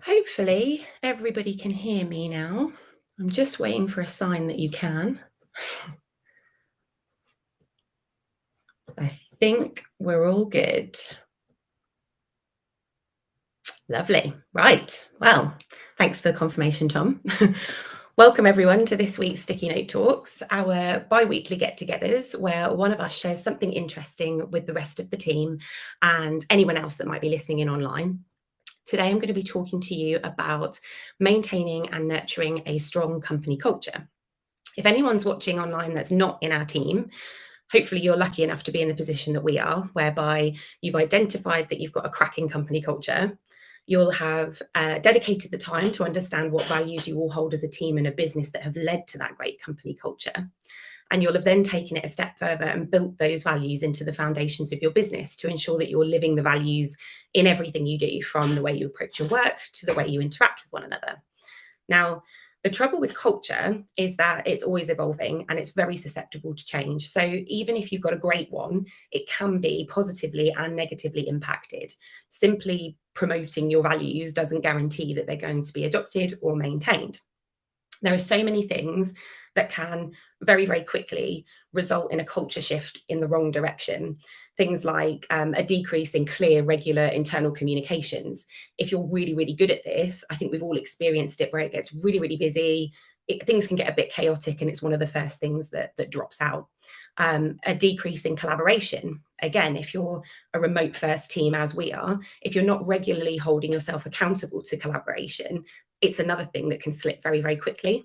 Hopefully, everybody can hear me now. I'm just waiting for a sign that you can. I think we're all good. Lovely. Right. Well, thanks for the confirmation, Tom. Welcome, everyone, to this week's Sticky Note Talks, our bi weekly get togethers where one of us shares something interesting with the rest of the team and anyone else that might be listening in online. Today, I'm going to be talking to you about maintaining and nurturing a strong company culture. If anyone's watching online that's not in our team, hopefully you're lucky enough to be in the position that we are, whereby you've identified that you've got a cracking company culture. You'll have dedicated the time to understand what values you all hold as a team and a business that have led to that great company culture. And you'll have then taken it a step further and built those values into the foundations of your business to ensure that you're living the values in everything you do, from the way you approach your work to the way you interact with one another. Now, the trouble with culture is that it's always evolving and it's very susceptible to change. So even if you've got a great one, it can be positively and negatively impacted. Simply promoting your values doesn't guarantee that they're going to be adopted or maintained. There are so many things that can very, very quickly result in a culture shift in the wrong direction. Things like a decrease in clear, regular internal communications. If you're really, really good at this, I think we've all experienced it where it gets really, really busy. Things can get a bit chaotic, and it's one of the first things that drops out. A decrease in collaboration. Again, if you're a remote first team, as we are, if you're not regularly holding yourself accountable to collaboration, it's another thing that can slip very, very quickly.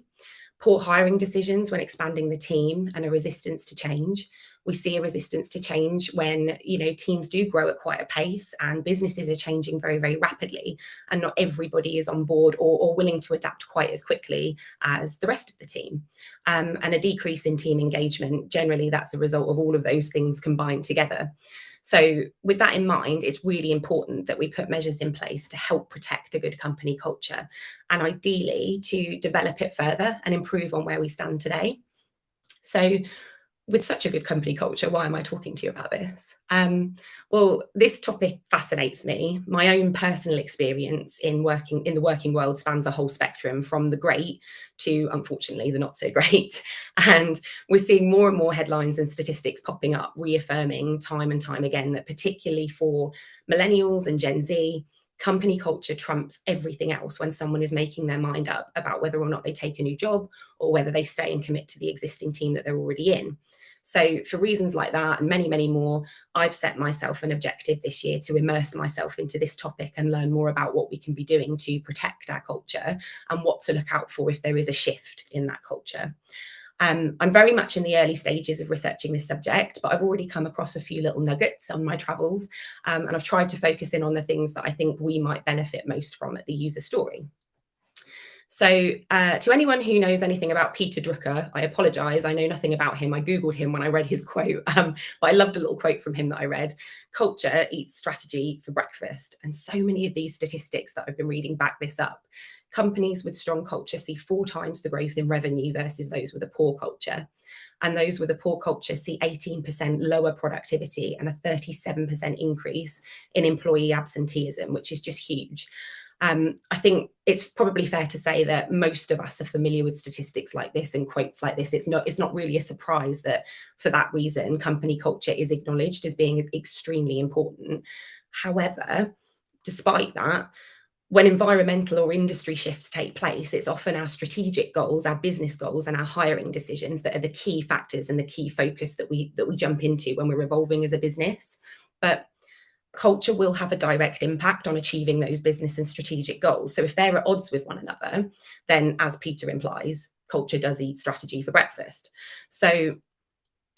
Poor hiring decisions when expanding the team and a resistance to change. We see a resistance to change when, teams do grow at quite a pace and businesses are changing very, very rapidly, and not everybody is on board or willing to adapt quite as quickly as the rest of the team. And a decrease in team engagement. Generally, that's a result of all of those things combined together. So with that in mind, it's really important that we put measures in place to help protect a good company culture, and ideally to develop it further and improve on where we stand today. So with such a good company culture, why am I talking to you about this? Well, this topic fascinates me. My own personal experience in working in the working world spans a whole spectrum, from the great to, unfortunately, the not so great. And we're seeing more and more headlines and statistics popping up, reaffirming time and time again that particularly for millennials and Gen Z, company culture trumps everything else when someone is making their mind up about whether or not they take a new job or whether they stay and commit to the existing team that they're already in. So for reasons like that and many, many more, I've set myself an objective this year to immerse myself into this topic and learn more about what we can be doing to protect our culture and what to look out for if there is a shift in that culture. I'm very much in the early stages of researching this subject, but I've already come across a few little nuggets on my travels, and I've tried to focus in on the things that I think we might benefit most from at the user story. So to anyone who knows anything about Peter Drucker, I apologize. I know nothing about him. I Googled him when I read his quote, but I loved a little quote from him that I read. Culture eats strategy for breakfast. And so many of these statistics that I've been reading back this up. Companies with strong culture see 4 times the growth in revenue versus those with a poor culture. And those with a poor culture see 18% lower productivity and a 37% increase in employee absenteeism, which is just huge. I think it's probably fair to say that most of us are familiar with statistics like this and quotes like this. It's not really a surprise that for that reason, company culture is acknowledged as being extremely important. However, despite that, when environmental or industry shifts take place, it's often our strategic goals, our business goals, and our hiring decisions that are the key factors and the key focus that we jump into when we're evolving as a business. But culture will have a direct impact on achieving those business and strategic goals. So if they're at odds with one another, then as Peter implies, culture does eat strategy for breakfast. So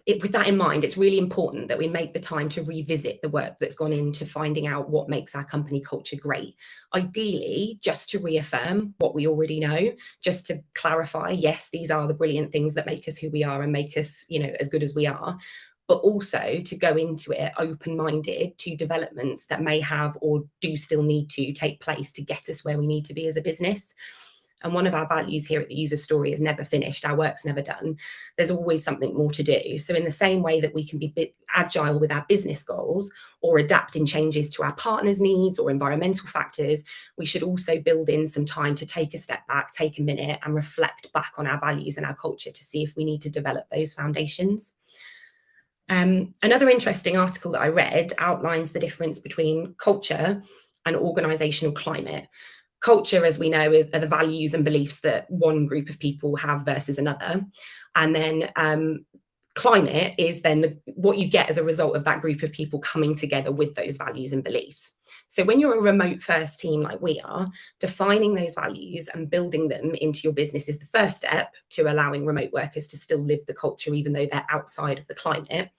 with that in mind, it's really important that we make the time to revisit the work that's gone into finding out what makes our company culture great. Ideally, just to reaffirm what we already know, just to clarify, yes, these are the brilliant things that make us who we are and make us, as good as we are, but also to go into it open-minded to developments that may have or do still need to take place to get us where we need to be as a business. And one of our values here at the User Story is never finished, our work's never done. There's always something more to do. So in the same way that we can be agile with our business goals or adapt in changes to our partners' needs or environmental factors, we should also build in some time to take a step back, take a minute and reflect back on our values and our culture to see if we need to develop those foundations. Another interesting article that I read outlines the difference between culture and organizational climate. Culture, as we know, are the values and beliefs that one group of people have versus another. And then climate is then what you get as a result of that group of people coming together with those values and beliefs. So when you're a remote first team like we are, defining those values and building them into your business is the first step to allowing remote workers to still live the culture, even though they're outside of the climate.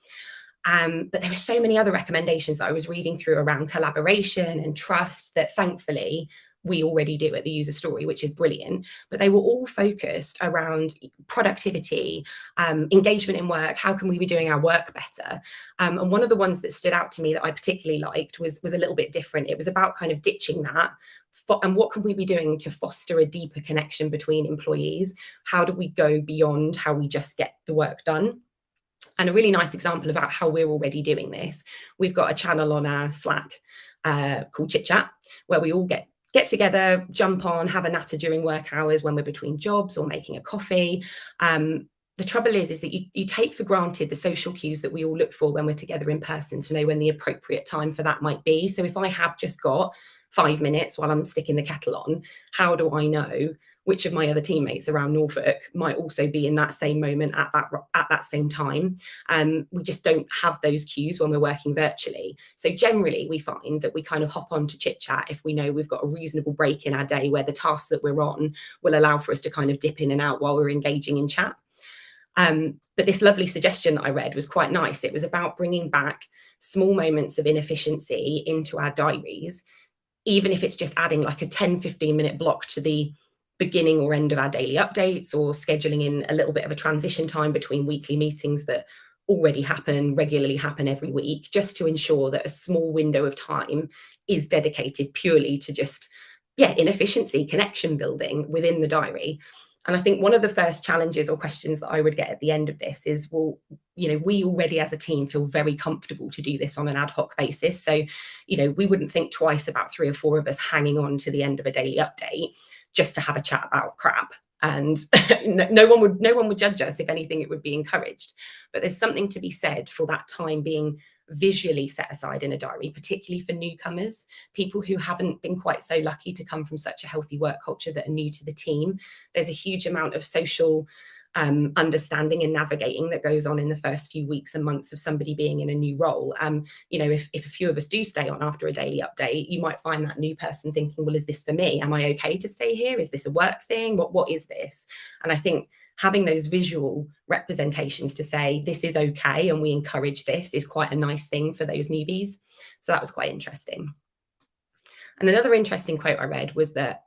But there were so many other recommendations that I was reading through around collaboration and trust that thankfully we already do at the User Story, which is brilliant. But they were all focused around productivity, engagement in work. How can we be doing our work better? And one of the ones that stood out to me that I particularly liked was a little bit different. It was about kind of ditching that. And what can we be doing to foster a deeper connection between employees? How do we go beyond how we just get the work done? And a really nice example about how we're already doing this, we've got a channel on our Slack called Chit Chat, where we all get together, jump on, have a natter during work hours when we're between jobs or making a coffee. The trouble is that you take for granted the social cues that we all look for when we're together in person to know when the appropriate time for that might be. So if I have just got 5 minutes while I'm sticking the kettle on, how do I know which of my other teammates around Norfolk might also be in that same moment at that same time? We just don't have those cues when we're working virtually. So generally, we find that we kind of hop on to Chit Chat if we know we've got a reasonable break in our day where the tasks that we're on will allow for us to kind of dip in and out while we're engaging in chat. But this lovely suggestion that I read was quite nice. It was about bringing back small moments of inefficiency into our diaries, even if it's just adding like a 10-15 minute block to the beginning or end of our daily updates, or scheduling in a little bit of a transition time between weekly meetings that regularly happen every week, just to ensure that a small window of time is dedicated purely to just, inefficiency, connection building within the diary. And I think one of the first challenges or questions that I would get at the end of this is, well, we already as a team feel very comfortable to do this on an ad hoc basis. So, we wouldn't think twice about 3 or 4 of us hanging on to the end of a daily update just to have a chat about crap. And no one would judge us. If anything, it would be encouraged. But there's something to be said for that time being visually set aside in a diary, particularly for newcomers, people who haven't been quite so lucky to come from such a healthy work culture that are new to the team. There's a huge amount of social understanding and navigating that goes on in the first few weeks and months of somebody being in a new role. If a few of us do stay on after a daily update, you might find that new person thinking, well, is this for me? Am I okay to stay here? Is this a work thing? What is this? And I think having those visual representations to say this is okay and we encourage this is quite a nice thing for those newbies. So that was quite interesting. And another interesting quote I read was that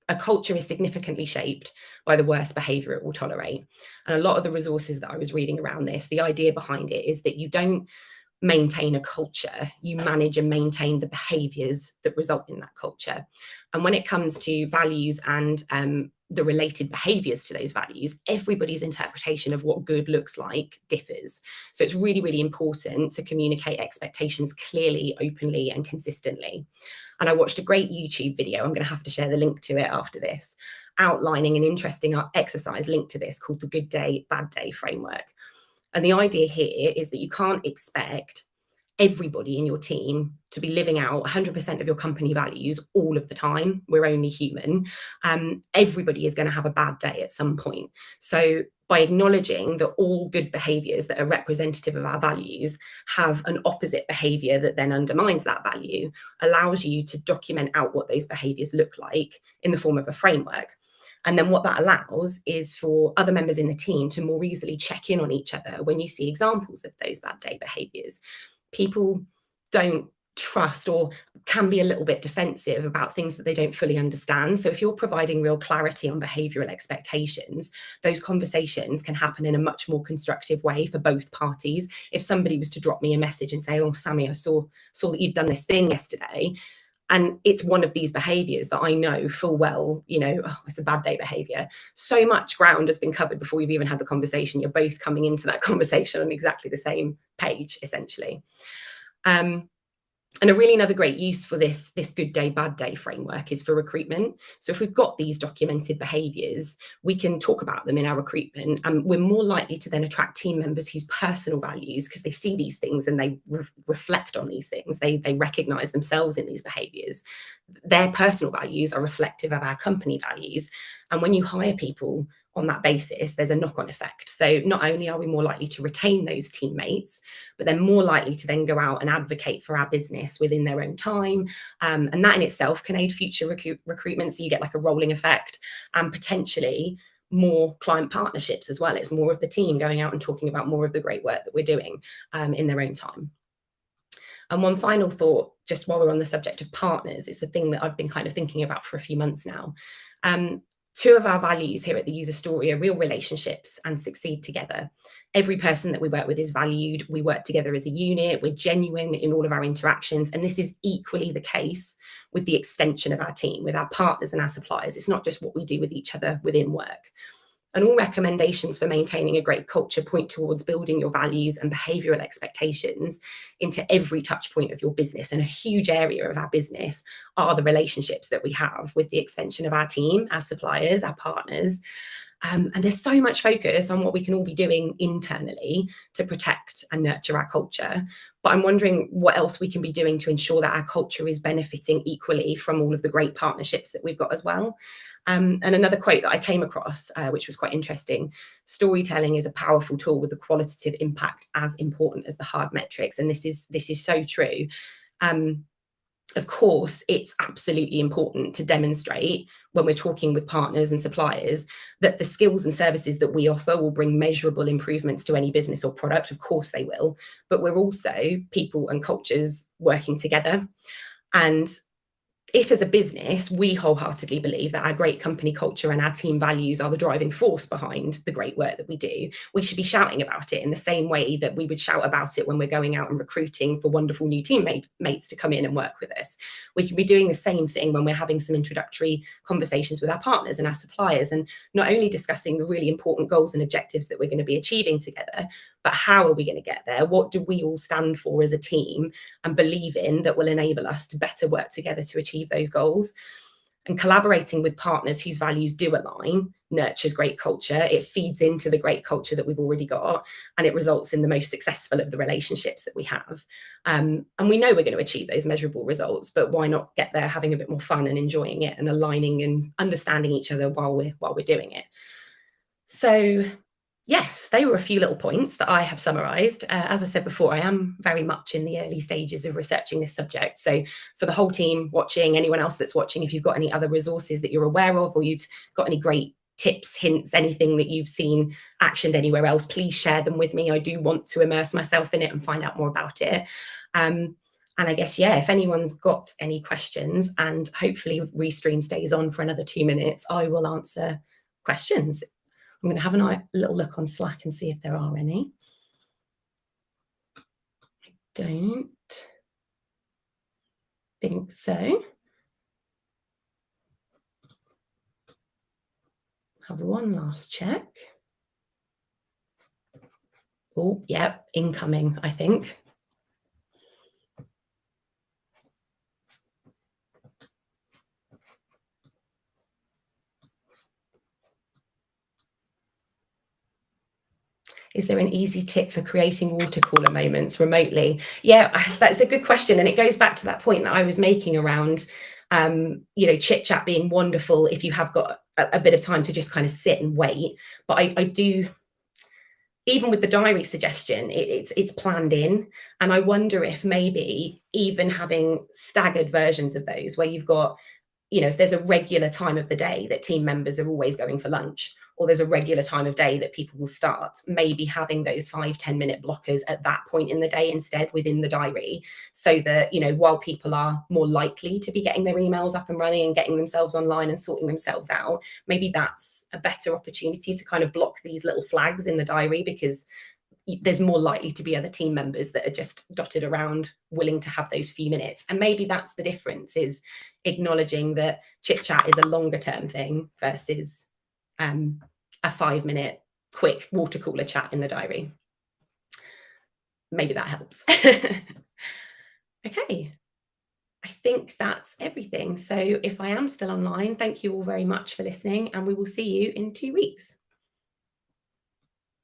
a culture is significantly shaped by the worst behavior it will tolerate. And a lot of the resources that I was reading around this, the idea behind it is that you don't maintain a culture, you manage and maintain the behaviors that result in that culture. And when it comes to values and the related behaviors to those values, everybody's interpretation of what good looks like differs. So it's really, really important to communicate expectations clearly, openly, and consistently. And I watched a great YouTube video, I'm going to have to share the link to it after this, outlining an interesting exercise linked to this called the Good Day, Bad Day framework. And the idea here is that you can't expect everybody in your team to be living out 100% of your company values all of the time. We're only human. Everybody is going to have a bad day at some point. So by acknowledging that all good behaviors that are representative of our values have an opposite behavior that then undermines that value, allows you to document out what those behaviors look like in the form of a framework. And then what that allows is for other members in the team to more easily check in on each other when you see examples of those bad day behaviors. People don't trust or can be a little bit defensive about things that they don't fully understand. So if you're providing real clarity on behavioral expectations, those conversations can happen in a much more constructive way for both parties. If somebody was to drop me a message and say, oh, Sammy, I saw that you'd done this thing yesterday, And it's one of these behaviors that I know full well, oh, it's a bad day behavior. So much ground has been covered before you've even had the conversation. You're both coming into that conversation on exactly the same page, essentially. And a really another great use for this good day, bad day framework is for recruitment. So if we've got these documented behaviours, we can talk about them in our recruitment, and we're more likely to then attract team members whose personal values, because they see these things and they reflect on these things, they recognise themselves in these behaviours. Their personal values are reflective of our company values. And when you hire people on that basis, there's a knock-on effect. So not only are we more likely to retain those teammates, but they're more likely to then go out and advocate for our business within their own time. And that in itself can aid future recruitment. So you get like a rolling effect, and potentially more client partnerships as well. It's more of the team going out and talking about more of the great work that we're doing in their own time. And one final thought, just while we're on the subject of partners, it's a thing that I've been kind of thinking about for a few months now. Two of our values here at the User Story are real relationships and succeed together. Every person that we work with is valued. We work together as a unit. We're genuine in all of our interactions. And this is equally the case with the extension of our team, with our partners and our suppliers. It's not just what we do with each other within work. And all recommendations for maintaining a great culture point towards building your values and behavioural expectations into every touch point of your business. And a huge area of our business are the relationships that we have with the extension of our team, our suppliers, our partners. And there's so much focus on what we can all be doing internally to protect and nurture our culture. But I'm wondering what else we can be doing to ensure that our culture is benefiting equally from all of the great partnerships that we've got as well. And another quote that I came across, which was quite interesting: storytelling is a powerful tool with the qualitative impact as important as the hard metrics. And this is so true. Of course, it's absolutely important to demonstrate when we're talking with partners and suppliers that the skills and services that we offer will bring measurable improvements to any business or product. Of course they will, but we're also people and cultures working together. And if as a business, we wholeheartedly believe that our great company culture and our team values are the driving force behind the great work that we do, we should be shouting about it in the same way that we would shout about it when we're going out and recruiting for wonderful new teammates to come in and work with us. We can be doing the same thing when we're having some introductory conversations with our partners and our suppliers, and not only discussing the really important goals and objectives that we're going to be achieving together, but how are we going to get there? What do we all stand for as a team and believe in that will enable us to better work together to achieve those goals? And collaborating with partners whose values do align nurtures great culture. It feeds into the great culture that we've already got, and it results in the most successful of the relationships that we have. And we know we're going to achieve those measurable results, but why not get there having a bit more fun and enjoying it and aligning and understanding each other while we're doing it? So yes, they were a few little points that I have summarised. As I said before, I am very much in the early stages of researching this subject. So for the whole team watching, anyone else that's watching, if you've got any other resources that you're aware of, or you've got any great tips, hints, anything that you've seen actioned anywhere else, please share them with me. I do want to immerse myself in it and find out more about it. And I guess, yeah, if anyone's got any questions, and hopefully Restream stays on for another 2 minutes, I will answer questions. I'm going to have a little look on Slack and see if there are any. I don't think so. Have one last check. Oh, yeah, incoming, I think. Is there an easy tip for creating water cooler moments remotely? Yeah, that's a good question. And it goes back to that point that I was making around, chit chat being wonderful if you have got a bit of time to just kind of sit and wait. But I do, even with the diary suggestion, it's planned in. And I wonder if maybe even having staggered versions of those where you've got, if there's a regular time of the day that team members are always going for lunch, or there's a regular time of day that people will start, maybe having those 5-10 minute blockers at that point in the day instead within the diary, so that, while people are more likely to be getting their emails up and running and getting themselves online and sorting themselves out, maybe that's a better opportunity to kind of block these little flags in the diary, because there's more likely to be other team members that are just dotted around willing to have those few minutes. And maybe that's the difference, is acknowledging that chit chat is a longer term thing versus a 5-minute quick water cooler chat in the diary. Maybe that helps. Okay, I think that's everything. So if I am still online, thank you all very much for listening, and we will see you in 2 weeks.